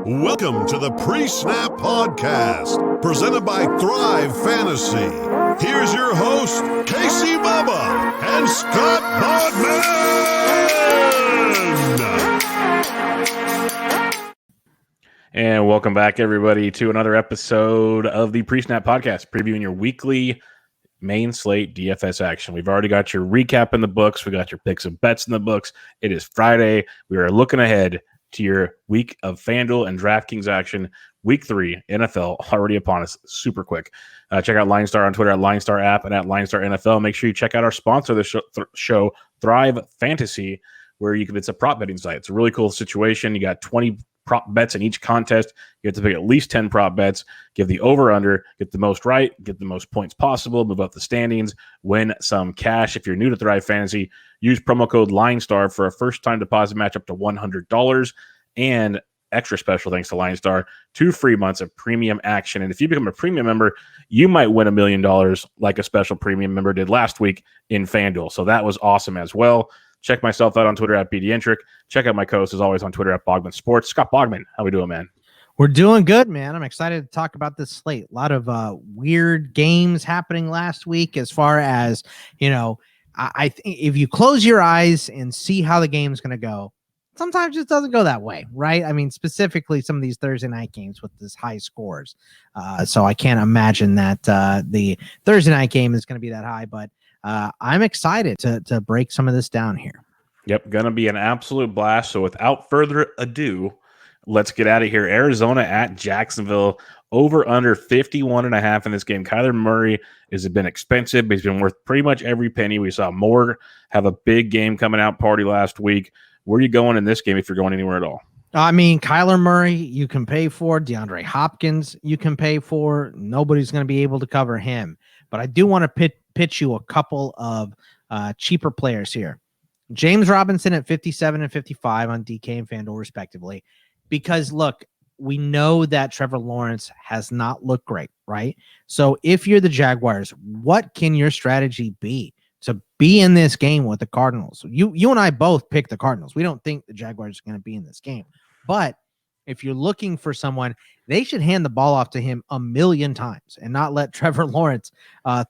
Welcome to the Pre-Snap Podcast, presented by Thrive Fantasy. Here's your host, Casey Bubba and Scott Bogman. And welcome back, everybody, to another episode of the Pre-Snap Podcast, previewing your weekly main slate DFS action. We've already got your recap in the books. We got your picks and bets in the books. It is Friday. We are looking ahead to your week of FanDuel and DraftKings action. Week 3, NFL, already upon us, super quick. Check out LineStar on Twitter at LineStar app and at LineStar NFL. Make sure you check out our sponsor of the show, Thrive Fantasy, where it's a prop betting site. It's a really cool situation. You got 20 prop bets in each contest. You have to pick at least 10 prop bets, give the over-under, get the most right, get the most points possible, move up the standings, win some cash. If you're new to Thrive Fantasy, use promo code LineStar for a first-time deposit match up to $100. And extra special thanks to LineStar, 2 free months of premium action. And if you become a premium member, you might win $1 million like a special premium member did last week in FanDuel. So that was awesome as well. Check myself out on Twitter at BDentric. Check out my co-host, as always, on Twitter at Bogman Sports. Scott Bogman, how we doing, man? We're doing good, man. I'm excited to talk about this slate. A lot of weird games happening last week as far as, I think if you close your eyes and see how the game's going to go, sometimes it doesn't go that way, right? I mean, specifically some of these Thursday night games with this high scores. So I can't imagine that the Thursday night game is going to be that high, but I'm excited to break some of this down here. Yep, going to be an absolute blast. So without further ado, let's get out of here. Arizona at Jacksonville, over under 51.5 in this game. Kyler Murray has been expensive, but he's been worth pretty much every penny. We saw Moore have a big game coming out party last week. Where are you going in this game if you're going anywhere at all? I mean, Kyler Murray, you can pay for. DeAndre Hopkins, you can pay for. Nobody's going to be able to cover him. But I do want to pitch you a couple of cheaper players here. James Robinson at 57 and 55 on DK and FanDuel, respectively. Because, look, we know that Trevor Lawrence has not looked great, right? So if you're the Jaguars, what can your strategy be to be in this game with the Cardinals? You and I both picked the Cardinals. We don't think the Jaguars are going to be in this game. But if you're looking for someone, they should hand the ball off to him 1,000,000 times and not let Trevor Lawrence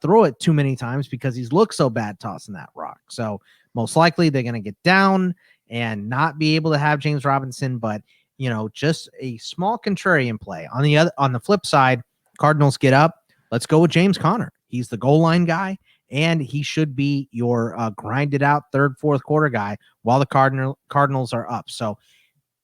throw it too many times because he's looked so bad tossing that rock. So most likely they're going to get down and not be able to have James Robinson, but just a small contrarian play. On the flip side, Cardinals get up. Let's go with James Conner. He's the goal line guy, and he should be your grinded out third, fourth quarter guy while the Cardinals are up. So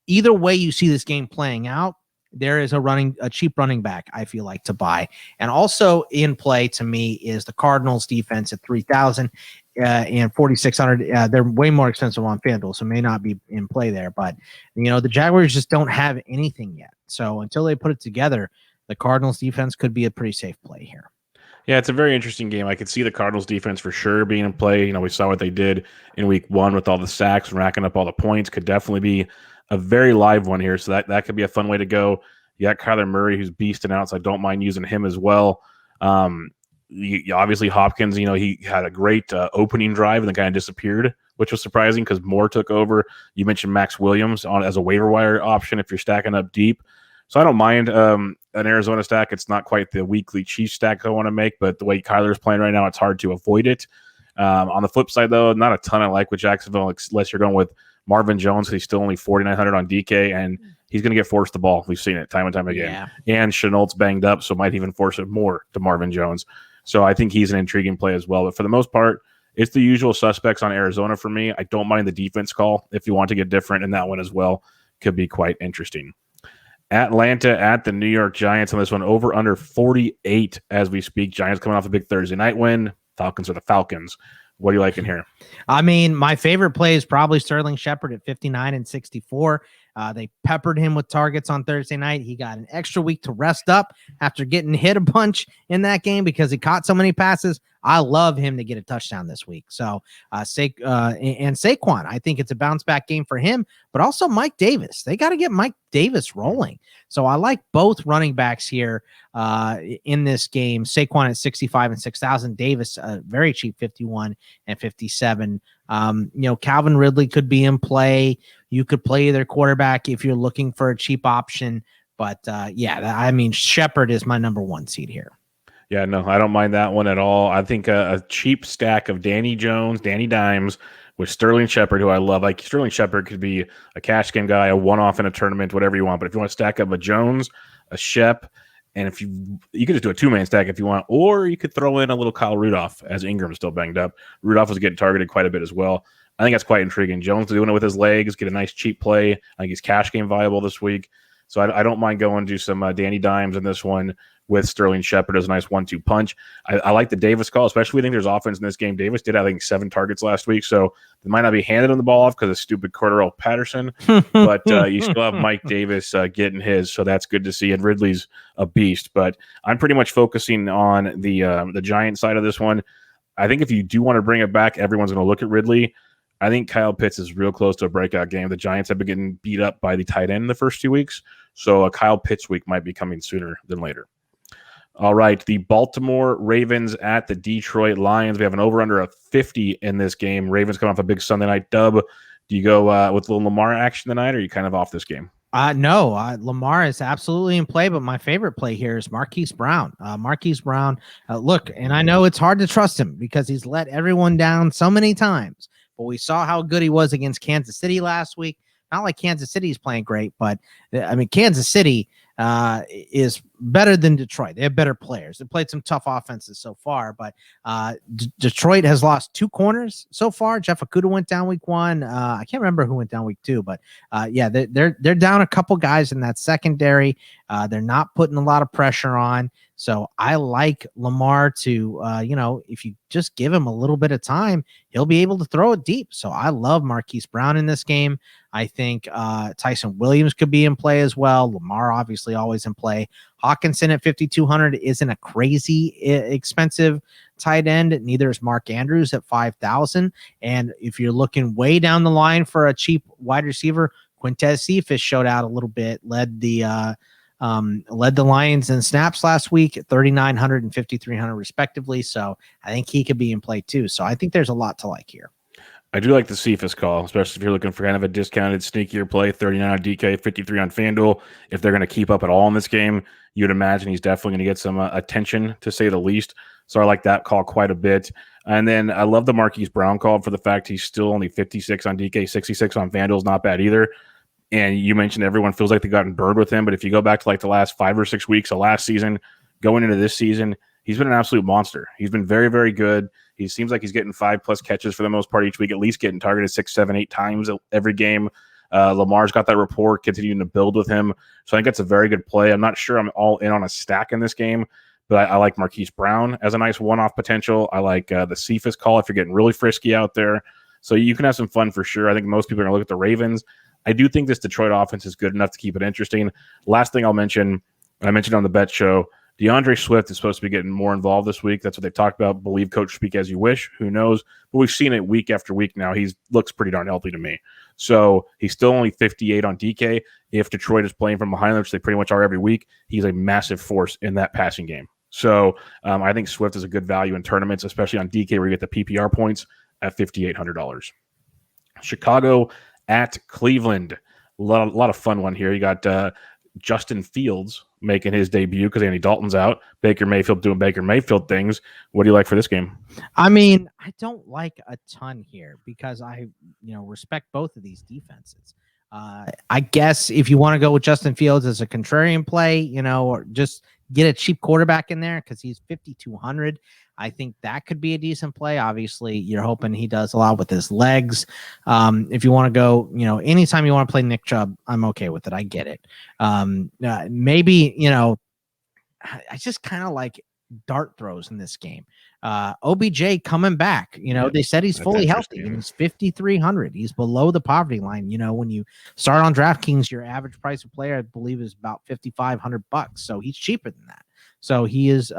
either way you see this game playing out, there is a cheap running back I feel like to buy. And also in play to me is the Cardinals defense at 3,000 and 4,600. They're way more expensive on FanDuel, so may not be in play there. But, the Jaguars just don't have anything yet. So until they put it together, the Cardinals defense could be a pretty safe play here. Yeah, it's a very interesting game. I could see the Cardinals defense for sure being in play. We saw what they did in week 1 with all the sacks and racking up all the points. Could definitely be a very live one here. So that could be a fun way to go. You got Kyler Murray, who's beasting out, so I don't mind using him as well. Obviously, Hopkins, he had a great opening drive and then kind of disappeared, which was surprising because Moore took over. You mentioned Max Williams as a waiver wire option if you're stacking up deep. So I don't mind an Arizona stack. It's not quite the weekly Chiefs stack I want to make, but the way Kyler's playing right now, it's hard to avoid it. On the flip side, though, not a ton I like with Jacksonville, unless you're going with Marvin Jones. He's still only 4,900 on DK, and he's going to get forced the ball. We've seen it time and time again. Yeah. And Chenault's banged up, so might even force it more to Marvin Jones. So I think he's an intriguing play as well. But for the most part, it's the usual suspects on Arizona for me. I don't mind the defense call if you want to get different in that one as well. Could be quite interesting. Atlanta at the New York Giants on this one, over under 48 as we speak. Giants coming off a big Thursday night win. Falcons are the Falcons. What do you like in here? I mean, my favorite play is probably Sterling Shepard at 59 and 64. They peppered him with targets on Thursday night. He got an extra week to rest up after getting hit a bunch in that game because he caught so many passes. I love him to get a touchdown this week. So and Saquon, I think it's a bounce back game for him, but also Mike Davis. They got to get Mike Davis rolling. So I like both running backs here in this game. Saquon at 65 and 6,000. Davis, very cheap, 51 and 57. Calvin Ridley could be in play. you could play either quarterback if you're looking for a cheap option. But I mean, Shepard is my number 1 seed here. Yeah, no, I don't mind that one at all. I think a cheap stack of Danny Jones, Danny Dimes, with Sterling Shepard, who I love. Like Sterling Shepard could be a cash game guy, a one-off in a tournament, whatever you want. But if you want to stack up a Jones, a Shep, and if you could just do a 2-man stack if you want, or you could throw in a little Kyle Rudolph as Ingram's still banged up. Rudolph was getting targeted quite a bit as well. I think that's quite intriguing. Jones doing it with his legs, get a nice cheap play. I think he's cash game viable this week. So I don't mind going to some Danny Dimes in this one with Sterling Shepard as a nice 1-2 punch. I like the Davis call, especially we think there's offense in this game. Davis did, I think, 7 targets last week, so they might not be handing him the ball off because of stupid Cordero Patterson, but you still have Mike Davis getting his, so that's good to see. And Ridley's a beast, but I'm pretty much focusing on the Giant side of this one. I think if you do want to bring it back, everyone's going to look at Ridley. I think Kyle Pitts is real close to a breakout game. The Giants have been getting beat up by the tight end the first 2 weeks, so a Kyle Pitts week might be coming sooner than later. All right, the Baltimore Ravens at the Detroit Lions. We have an over-under of 50 in this game. Ravens coming off a big Sunday night dub. Do you go with a little Lamar action tonight, or are you kind of off this game? No, Lamar is absolutely in play, but my favorite play here is Marquise Brown. Marquise Brown, look, and I know it's hard to trust him because he's let everyone down so many times, but we saw how good he was against Kansas City last week. Not like Kansas City's playing great, but I mean, Kansas City is better than Detroit. They have better players. They played some tough offenses so far, but Detroit has lost 2 corners so far. Jeff Okudah went down week 1. I can't remember who went down week 2, but they're down a couple guys in that secondary. They're not putting a lot of pressure on. So I like Lamar to, if you just give him a little bit of time, he'll be able to throw it deep. So I love Marquise Brown in this game. I think Tyson Williams could be in play as well. Lamar obviously always in play. Hawkinson at 5,200 isn't a crazy expensive tight end. Neither is Mark Andrews at 5,000. And if you're looking way down the line for a cheap wide receiver, Quintez Cephas showed out a little bit, led the Lions in snaps last week at 3,900 and 5,300 respectively. So I think he could be in play too. So I think there's a lot to like here. I do like the Cephas call, especially if you're looking for kind of a discounted, sneakier play. 39 on DK, 53 on FanDuel. If they're going to keep up at all in this game, you'd imagine he's definitely going to get some attention, to say the least. So I like that call quite a bit. And then I love the Marquise Brown call for the fact he's still only 56 on DK, 66 on FanDuel is not bad either. And you mentioned everyone feels like they've gotten burned with him, but if you go back to like the last 5 or 6 weeks of last season, going into this season, he's been an absolute monster. He's been very, very good. He seems like he's getting 5+ catches for the most part each week, at least getting targeted 6, 7, 8 times every game. Lamar's got that rapport, continuing to build with him. So I think that's a very good play. I'm not sure I'm all in on a stack in this game, but I like Marquise Brown as a nice one-off potential. I like the Cephas call if you're getting really frisky out there. So you can have some fun for sure. I think most people are going to look at the Ravens. I do think this Detroit offense is good enough to keep it interesting. Last thing I'll mention, I mentioned on the bet show, DeAndre Swift is supposed to be getting more involved this week. That's what they've talked about. Believe coach speak as you wish. Who knows? But we've seen it week after week now. He looks pretty darn healthy to me. So he's still only 58 on DK. If Detroit is playing from behind them, which they pretty much are every week, he's a massive force in that passing game. So I think Swift is a good value in tournaments, especially on DK where you get the PPR points at $5,800. Chicago at Cleveland. A lot of fun one here. You got Justin Fields making his debut because Andy Dalton's out. Baker Mayfield doing Baker Mayfield things. What do you like for this game? I mean, I don't like a ton here because I, respect both of these defenses. I guess if you want to go with Justin Fields as a contrarian play, or just get a cheap quarterback in there because he's 5,200. I think that could be a decent play. Obviously, you're hoping he does a lot with his legs. If you want to go, anytime you want to play Nick Chubb, I'm okay with it. I get it. Maybe, I just kind of like dart throws in this game. OBJ coming back, they said he's fully healthy and he's 5,300. He's below the poverty line. When you start on DraftKings, your average price of player, I believe, is about $5,500. So he's cheaper than that. So he is,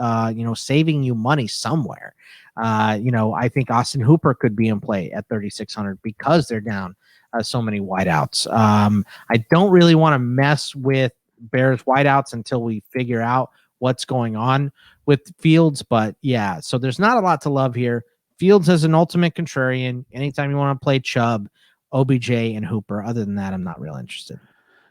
saving you money somewhere. I think Austin Hooper could be in play at 3,600 because they're down so many wideouts. I don't really want to mess with Bears wideouts until we figure out what's going on with Fields. But yeah, so there's not a lot to love here. Fields as an ultimate contrarian. Anytime you want to play Chubb OBJ and Hooper. Other than that, I'm not real interested.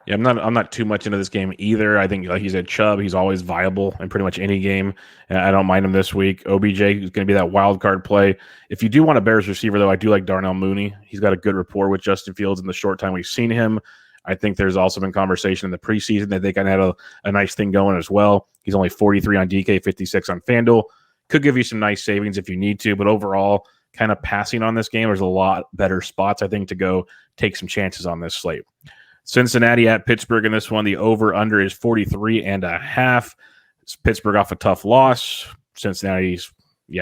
Yeah, I'm not too much into this game either. I think, like you said, Chubb, he's always viable in pretty much any game. And I don't mind him this week. OBJ is going to be that wild card play. If you do want a Bears receiver, though, I do like Darnell Mooney. He's got a good rapport with Justin Fields in the short time we've seen him. I think there's also been conversation in the preseason that they kind of had a nice thing going as well. He's only 43 on DK, 56 on FanDuel. Could give you some nice savings if you need to, but overall, kind of passing on this game. There's a lot better spots, I think, to go take some chances on this slate. Cincinnati at Pittsburgh in this one. The over-under is 43.5. It's Pittsburgh off a tough loss. Cincinnati's,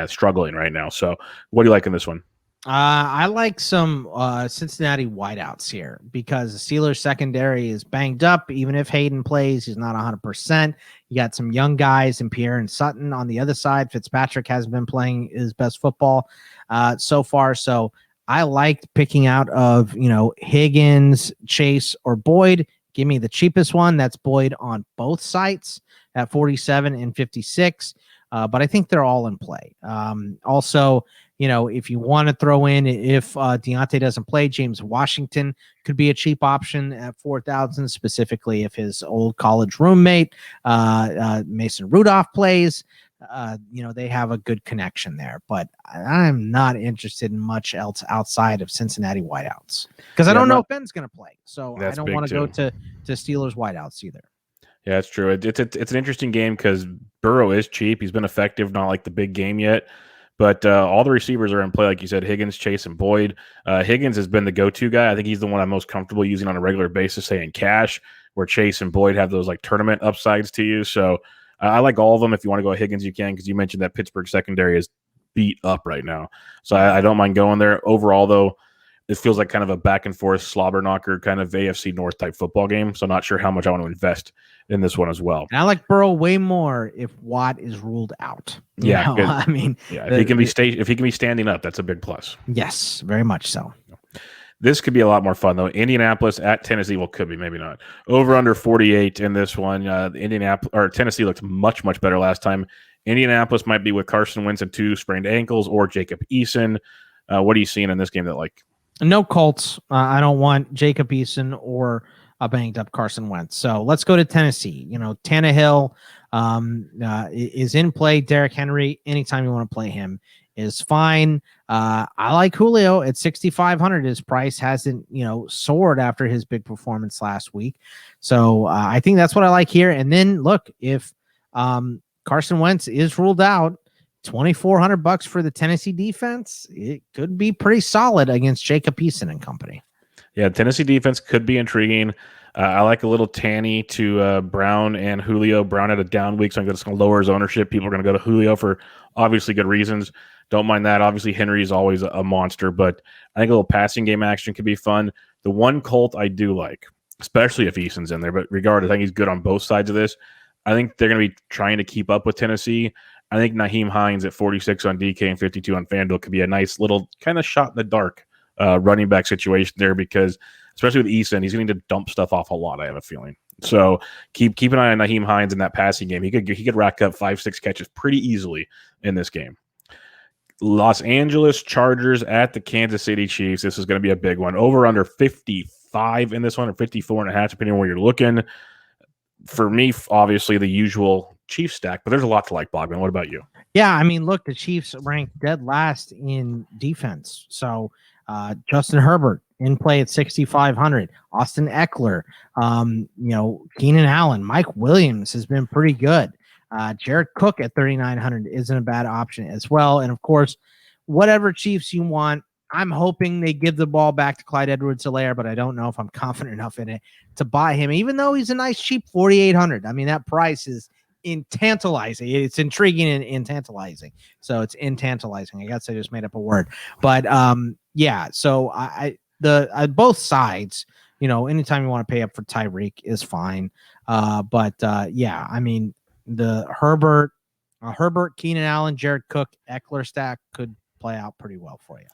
struggling right now. So what do you like in this one? I like some Cincinnati wideouts here because the Steelers secondary is banged up. Even if Hayden plays, he's not 100%. You got some young guys in Pierre and Sutton on the other side. Fitzpatrick hasn't been playing his best football so far. So I liked picking out of, Higgins, Chase, or Boyd. Give me the cheapest one. That's Boyd on both sites at 47 and 56. But I think they're all in play. Also, if you want to throw in, if Deontay doesn't play, James Washington could be a cheap option at 4,000, specifically if his old college roommate, Mason Rudolph, plays. They have a good connection there, but I'm not interested in much else outside of Cincinnati wideouts because I don't know if Ben's going to play. So I don't want to go to Steelers wideouts either. Yeah, it's true. It's an interesting game because Burrow is cheap. He's been effective, not like the big game yet. But all the receivers are in play, like you said, Higgins, Chase, and Boyd. Higgins has been the go-to guy. I think he's the one I'm most comfortable using on a regular basis, say in cash, where Chase and Boyd have those like tournament upsides to you. So I like all of them. If you want to go Higgins, you can, because you mentioned that Pittsburgh secondary is beat up right now. So I don't mind going there. Overall, though, it feels like kind of a back-and-forth slobber knocker kind of AFC North type football game. So I'm not sure how much I want to invest in this one as well. And I like Burrow way more if Watt is ruled out. I mean, if he can be standing up, that's a big plus. Yes, very much so. This could be a lot more fun though. Indianapolis at Tennessee. Well, could be, maybe not. Over under 48 in this one. Tennessee looked much better last time. Indianapolis might be with Carson Wentz and 2 sprained ankles, or Jacob Eason. What are you seeing in this game that like? No Colts. I don't want Jacob Eason or a banged up Carson Wentz. So let's go to Tennessee. Tannehill is in play. Derrick Henry, anytime you want to play him, is fine. I like Julio at 6,500. His price hasn't, soared after his big performance last week. So I think that's what I like here. And then look, if Carson Wentz is ruled out, $2,400 for the Tennessee defense, it could be pretty solid against Jacob Eason and company. Yeah, Tennessee defense could be intriguing. I like a little Tanny to Brown and Julio. Brown had a down week, so I'm just going to lower his ownership. People are going to go to Julio for obviously good reasons. Don't mind that. Obviously, Henry is always a monster, but I think a little passing game action could be fun. The one Colt I do like, especially if Eason's in there, but regardless, I think he's good on both sides of this. I think they're going to be trying to keep up with Tennessee. I think Nyheim Hines at 46 on DK and 52 on FanDuel could be a nice little kind of shot in the dark running back situation there, because especially with Eason, he's going to dump stuff off a lot, I have a feeling. So keep an eye on Nyheim Hines in that passing game. He could rack up 5-6 catches pretty easily in this game. Los Angeles Chargers at the Kansas City Chiefs. This is going to be a big one. Over under 55 in this one, or 54.5, depending on where you're looking. For me, obviously the usual Chiefs stack, but there's a lot to like, Bogman. What about you? Yeah, I mean, look, the Chiefs ranked dead last in defense. So Justin Herbert in play at 6,500. Austin Eckler, Keenan Allen, Mike Williams has been pretty good. Jared Cook at 3,900 isn't a bad option as well. And of course, whatever Chiefs you want, I'm hoping they give the ball back to Clyde Edwards-Helaire, but I don't know if I'm confident enough in it to buy him, even though he's a nice cheap 4,800. I mean, that price is tantalizing. It's intriguing and tantalizing. So it's tantalizing. I guess I just made up a word. But yeah, so I both sides, anytime you want to pay up for Tyreek is fine. But yeah, I mean, the Herbert, Keenan Allen, Jared Cook, Eckler stack could play out pretty well for you.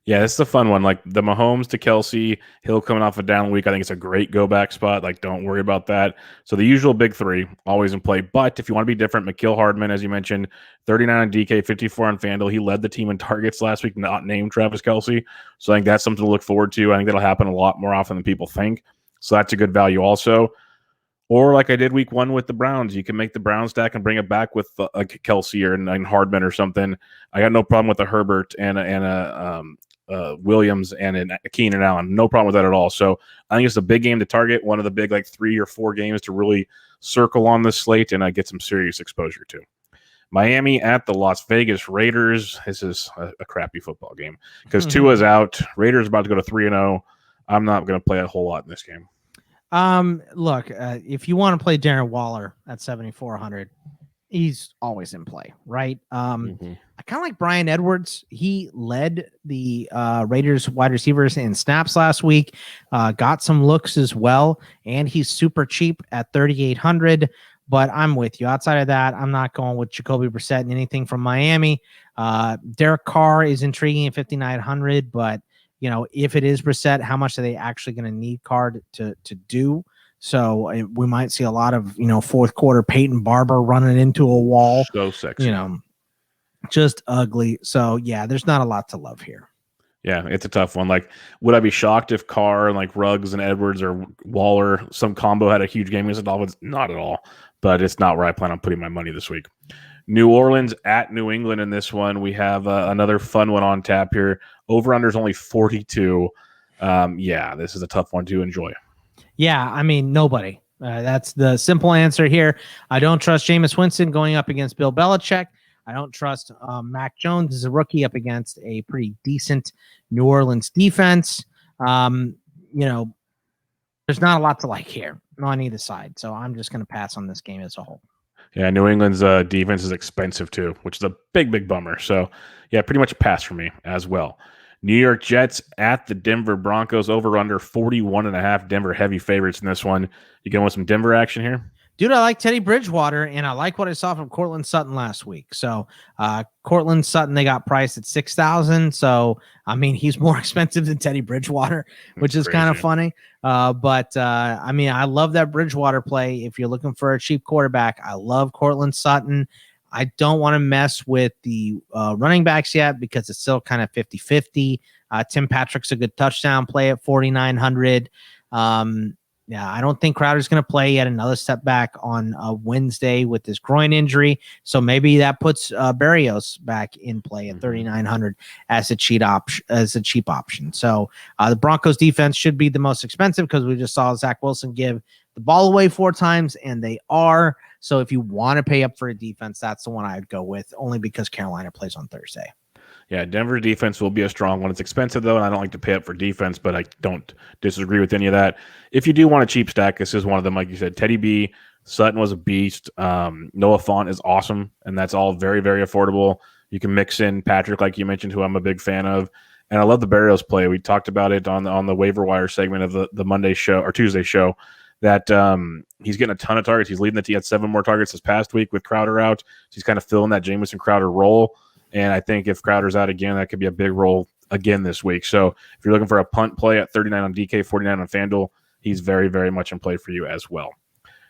Yeah, this is a fun one. Like the Mahomes to Kelsey, Hill coming off a down week. I think it's a great go back spot. Like, don't worry about that. So the usual big three always in play. But if you want to be different, McKill Hardman, as you mentioned, 39 on DK, 54 on FanDuel. He led the team in targets last week, not named Travis Kelsey. So I think that's something to look forward to. I think that'll happen a lot more often than people think. So that's a good value also. Or like I did week 1 with the Browns, you can make the Brown stack and bring it back with a Kelsey or a Hardman or something. I got no problem with a Herbert and a Williams and a Keenan Allen. No problem with that at all. So I think it's a big game to target, one of the big like 3 or 4 games to really circle on this slate and get some serious exposure to. Miami at the Las Vegas Raiders. This is a crappy football game because Tua's out. Raiders about to go to 3-0. I'm not going to play a whole lot in this game. Look, if you want to play Darren Waller at 7,400, he's always in play, right? I kind of like Brian Edwards. He led the Raiders wide receivers in snaps last week, got some looks as well, and he's super cheap at 3,800. But I'm with you. Outside of that, I'm not going with Jacoby Brissett and anything from Miami. Derek Carr is intriguing at 5,900, but if it is Brissett, how much are they actually going to need Carr to do? So we might see a lot of, fourth quarter Peyton Barber running into a wall. So sexy. Just ugly. So, yeah, there's not a lot to love here. Yeah, it's a tough one. Like, would I be shocked if Carr and like Ruggs and Edwards or Waller, some combo had a huge game against the Dolphins? Not at all. But it's not where I plan on putting my money this week. New Orleans at New England in this one. We have another fun one on tap here. Over-under is only 42. Yeah, this is a tough one to enjoy. Yeah, I mean, nobody. That's the simple answer here. I don't trust Jameis Winston going up against Bill Belichick. I don't trust Mac Jones as a rookie up against a pretty decent New Orleans defense. There's not a lot to like here on either side. So I'm just going to pass on this game as a whole. Yeah, New England's defense is expensive too, which is a big bummer. So, yeah, pretty much a pass for me as well. New York Jets at the Denver Broncos, over under 41.5. Denver heavy favorites in this one. You going with some Denver action here? Dude, I like Teddy Bridgewater, and I like what I saw from Cortland Sutton last week. So, Cortland Sutton, they got priced at $6,000. So, I mean, he's more expensive than Teddy Bridgewater, which is kind of funny. But I mean, I love that Bridgewater play. If you're looking for a cheap quarterback, I love Cortland Sutton. I don't want to mess with the running backs yet because it's still kind of 50-50. Tim Patrick's a good touchdown play at 4,900. Yeah, I don't think Crowder's going to play yet. Another step back on Wednesday with his groin injury. So maybe that puts Berrios back in play at 3,900 as a cheap option. So the Broncos defense should be the most expensive because we just saw Zach Wilson give the ball away 4 times, and they are. So if you want to pay up for a defense, that's the one I'd go with, only because Carolina plays on Thursday. Yeah, Denver defense will be a strong one. It's expensive, though, and I don't like to pay up for defense, but I don't disagree with any of that. If you do want a cheap stack, this is one of them. Like you said, Teddy B, Sutton was a beast. Noah Fant is awesome, and that's all very, very affordable. You can mix in Patrick, like you mentioned, who I'm a big fan of. And I love the Berrios play. We talked about it on the waiver wire segment of the Monday show or Tuesday show, that he's getting a ton of targets. He's leading the team. He had 7 more targets this past week with Crowder out. So he's kind of filling that Jameson Crowder role. And I think if Crowder's out again, that could be a big role again this week. So if you're looking for a punt play at 39 on DK, 49 on FanDuel, he's very, very much in play for you as well.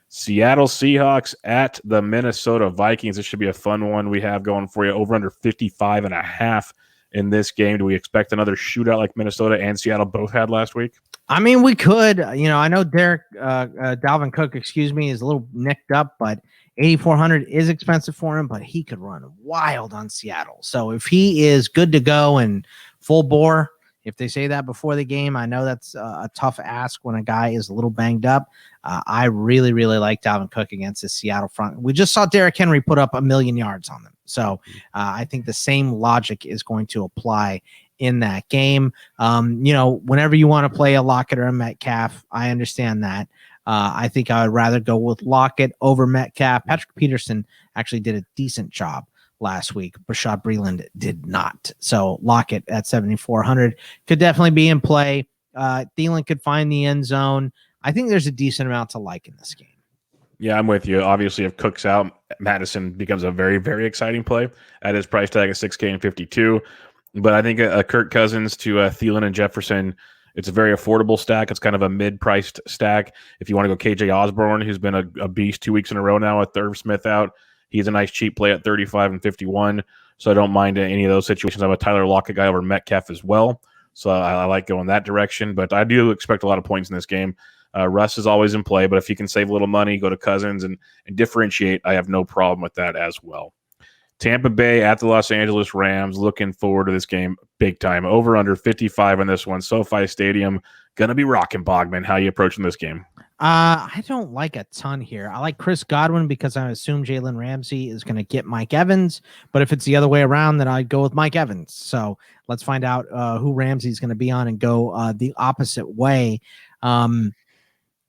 Seattle Seahawks at the Minnesota Vikings. This should be a fun one we have going for you. Over under 55.5 in this game. Do we expect another shootout like Minnesota and Seattle both had last week? I mean, we could. I know Dalvin Cook, is a little nicked up, but 8,400 is expensive for him, but he could run wild on Seattle. So if he is good to go and full bore, if they say that before the game, I know that's a tough ask when a guy is a little banged up. I really, really like Dalvin Cook against the Seattle front. We just saw Derrick Henry put up 1,000,000 yards on them. So I think the same logic is going to apply in that game. Whenever you want to play a Lockett or a Metcalf, I understand that. I think I would rather go with Lockett over Metcalf. Patrick Peterson actually did a decent job last week. Rashad Breeland did not. So Lockett at 7,400 could definitely be in play. Thielen could find the end zone. I think there's a decent amount to like in this game. Yeah, I'm with you. Obviously, if Cook's out, Madison becomes a very, very exciting play at his price tag of $6K and 52. But I think a Kirk Cousins to Thielen and Jefferson, it's a very affordable stack. It's kind of a mid-priced stack. If you want to go KJ Osborne, who's been a beast 2 weeks in a row now with Irv Smith out, he's a nice cheap play at 35 and 51. So I don't mind any of those situations. I'm a Tyler Lockett guy over Metcalf as well. So I like going that direction. But I do expect a lot of points in this game. Russ is always in play, but if you can save a little money, go to Cousins and differentiate, I have no problem with that as well. Tampa Bay at the Los Angeles Rams. Looking forward to this game big time. Over under 55 on this one. SoFi Stadium. Going to be rocking, Bogman. How are you approaching this game? I don't like a ton here. I like Chris Godwin because I assume Jalen Ramsey is going to get Mike Evans. But if it's the other way around, then I'd go with Mike Evans. So let's find out who Ramsey's going to be on and go the opposite way.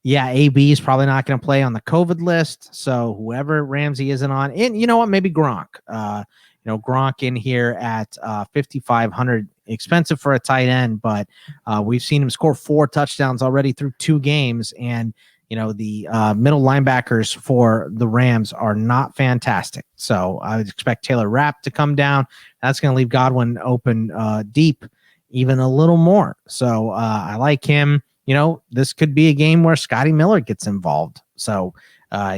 Yeah, AB is probably not going to play on the COVID list. So whoever Ramsey isn't on, and you know what, maybe Gronk. Gronk in here at 5,500, expensive for a tight end, but we've seen him score 4 touchdowns already through 2 games. And, the middle linebackers for the Rams are not fantastic. So I would expect Taylor Rapp to come down. That's going to leave Godwin open deep even a little more. So I like him. This could be a game where Scotty Miller gets involved. So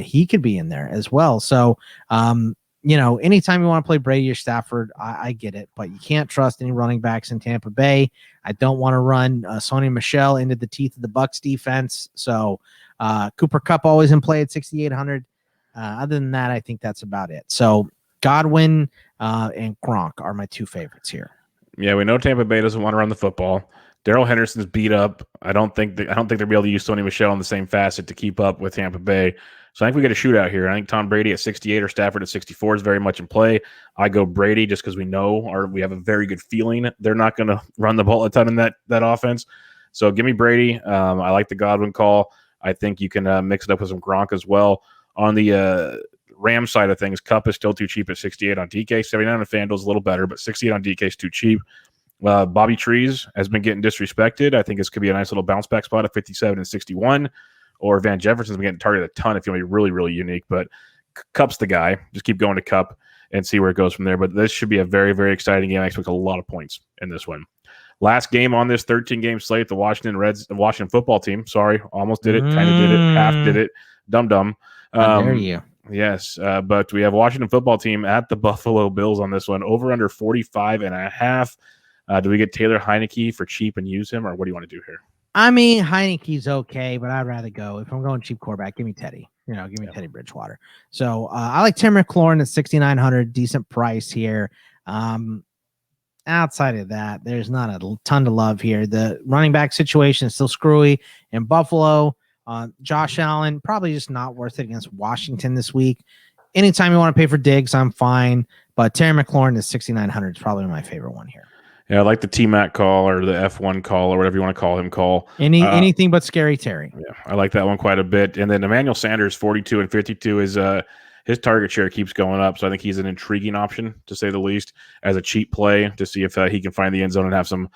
he could be in there as well. So, anytime you want to play Brady or Stafford, I get it, but you can't trust any running backs in Tampa Bay. I don't want to run Sony Michel into the teeth of the Bucs defense. So Cooper Kupp always in play at 6,800. Other than that, I think that's about it. So Godwin and Gronk are my 2 favorites here. Yeah, we know Tampa Bay doesn't want to run the football. Darrell Henderson's beat up. I don't think they'll be able to use Sony Michel in the same facet to keep up with Tampa Bay. So I think we get a shootout here. I think Tom Brady at 68 or Stafford at 64 is very much in play. I go Brady just because we have a very good feeling they're not going to run the ball a ton in that offense. So give me Brady. I like the Godwin call. I think you can mix it up with some Gronk as well. On the Rams side of things, Kupp is still too cheap at 68 on DK. 79 on FanDuel is a little better, but 68 on DK is too cheap. Bobby Trees has been getting disrespected. I think this could be a nice little bounce back spot at 57 and 61. Or Van Jefferson's been getting targeted a ton if you want to be really, really unique. But Kupp's the guy. Just keep going to Kupp and see where it goes from there. But this should be a very, very exciting game. I expect a lot of points in this one. Last game on this 13-game slate, the Washington football team. Sorry, almost did it, kind of did it, half did it. Dum-dum. How dare you? Yes, but we have Washington football team at the Buffalo Bills on this one. Over under 45.5. Do we get Taylor Heineke for cheap and use him, or what do you want to do here? I mean, Heineke's okay, but I'd rather go. If I'm going cheap quarterback, give me Teddy. Give me Teddy Bridgewater. So I like Tim McLaurin at 6,900, decent price here. Outside of that, there's not a ton to love here. The running back situation is still screwy in Buffalo. Josh Allen, probably just not worth it against Washington this week. Anytime you want to pay for Diggs, I'm fine. But Terry McLaurin at 6,900 is probably my favorite one here. Yeah, I like the T-Mac call or the F1 call or whatever you want to call him call. Anything but Scary Terry. Yeah, I like that one quite a bit. And then Emmanuel Sanders, 42 and 52 is his target share keeps going up. So I think he's an intriguing option, to say the least, as a cheap play to see if he can find the end zone and have some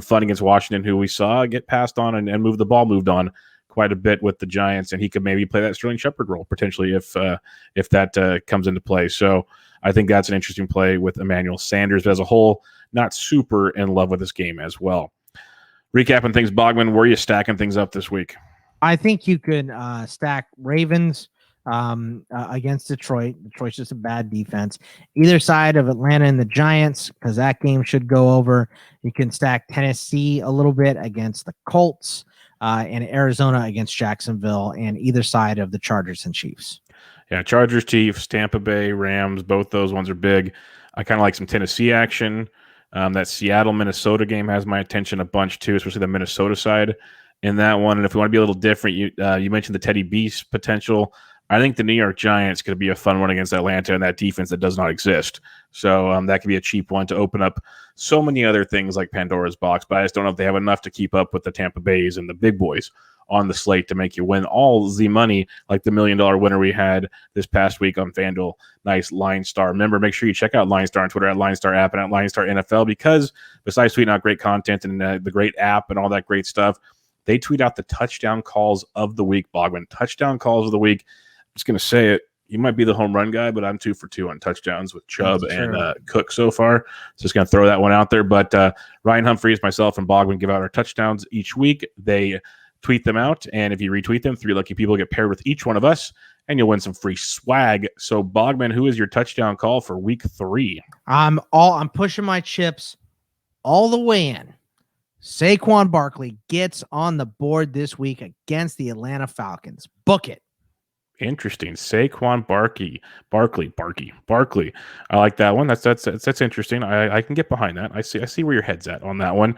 fun against Washington, who we saw get passed on and moved on quite a bit with the Giants. And he could maybe play that Sterling Shepard role potentially if that comes into play. So I think that's an interesting play with Emmanuel Sanders. But as a whole, not super in love with this game as well. Recapping things, Bogman, where are you stacking things up this week? I think you could stack Ravens against Detroit. Detroit's just a bad defense. Either side of Atlanta and the Giants, because that game should go over. You can stack Tennessee a little bit against the Colts and Arizona against Jacksonville, and either side of the Chargers and Chiefs. Yeah, Chargers, Chiefs, Tampa Bay, Rams, both those ones are big. I kind of like some Tennessee action. That Seattle-Minnesota game has my attention a bunch too, especially the Minnesota side in that one. And if we want to be a little different, you mentioned the Teddy Beast potential. I think the New York Giants could be a fun one against Atlanta and that defense that does not exist. So that could be a cheap one to open up so many other things like Pandora's box. But I just don't know if they have enough to keep up with the Tampa Bays and the big boys on the slate to make you win all the money, like the $1 million winner we had this past week on FanDuel. Nice LineStar. Remember, make sure you check out LineStar on Twitter at LineStar app and at LineStar NFL, because besides tweeting out great content and the great app and all that great stuff, they tweet out the touchdown calls of the week, Bogman. Touchdown calls of the week. I'm just going to say it. you might be the home run guy, but I'm 2 for 2 on touchdowns with Chubb That's and true. Cook so far. So just going to throw that one out there. But Ryan Humphreys, myself, and Bogman give out our touchdowns each week. They tweet them out, and if you retweet them, 3 lucky people get paired with each one of us, and you'll win some free swag. So, Bogman, who is your touchdown call for week 3? I'm pushing my chips all the way in. Saquon Barkley gets on the board this week against the Atlanta Falcons. Book it. Interesting. Saquon Barkley. I like that one. That's interesting. I can get behind that. I see where your head's at on that one.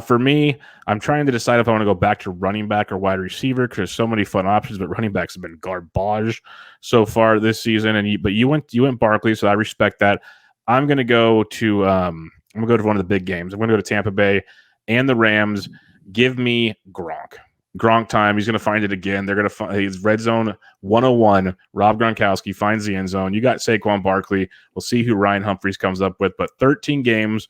For me, I'm trying to decide if I want to go back to running back or wide receiver because there's so many fun options, but running backs have been garbage so far this season. But you went Barkley, so I respect that. I'm gonna go to one of the big games. I'm gonna go to Tampa Bay and the Rams. Give me Gronk time. He's going to find it again. They're going to find his red zone 101. Rob Gronkowski finds the end zone. You got Saquon Barkley. We'll see who Ryan Humphreys comes up with. But 13 games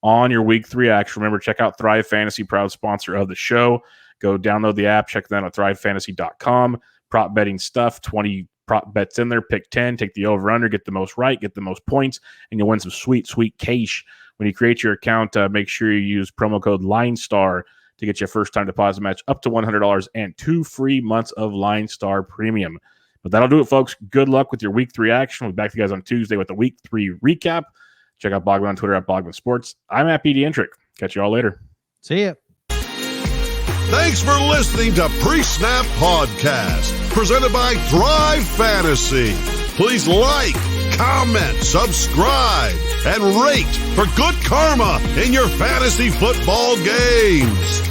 on your week 3 action. Remember, check out Thrive Fantasy, proud sponsor of the show. Go download the app. Check that out at thrivefantasy.com. Prop betting stuff. 20 prop bets in there. Pick 10. Take the over-under. Get the most right. Get the most points. And you'll win some sweet cash. When you create your account, make sure you use promo code LineStar to get your first-time deposit match up to $100 and 2 free months of LineStar Premium. But that'll do it, folks. Good luck with your Week 3 action. We'll be back to you guys on Tuesday with the Week 3 recap. Check out Bogman on Twitter at Bogman Sports. I'm at PD Intric. Catch you all later. See ya. Thanks for listening to Pre-Snap Podcast, presented by Thrive Fantasy. Please like, comment, subscribe, and rate for good karma in your fantasy football games.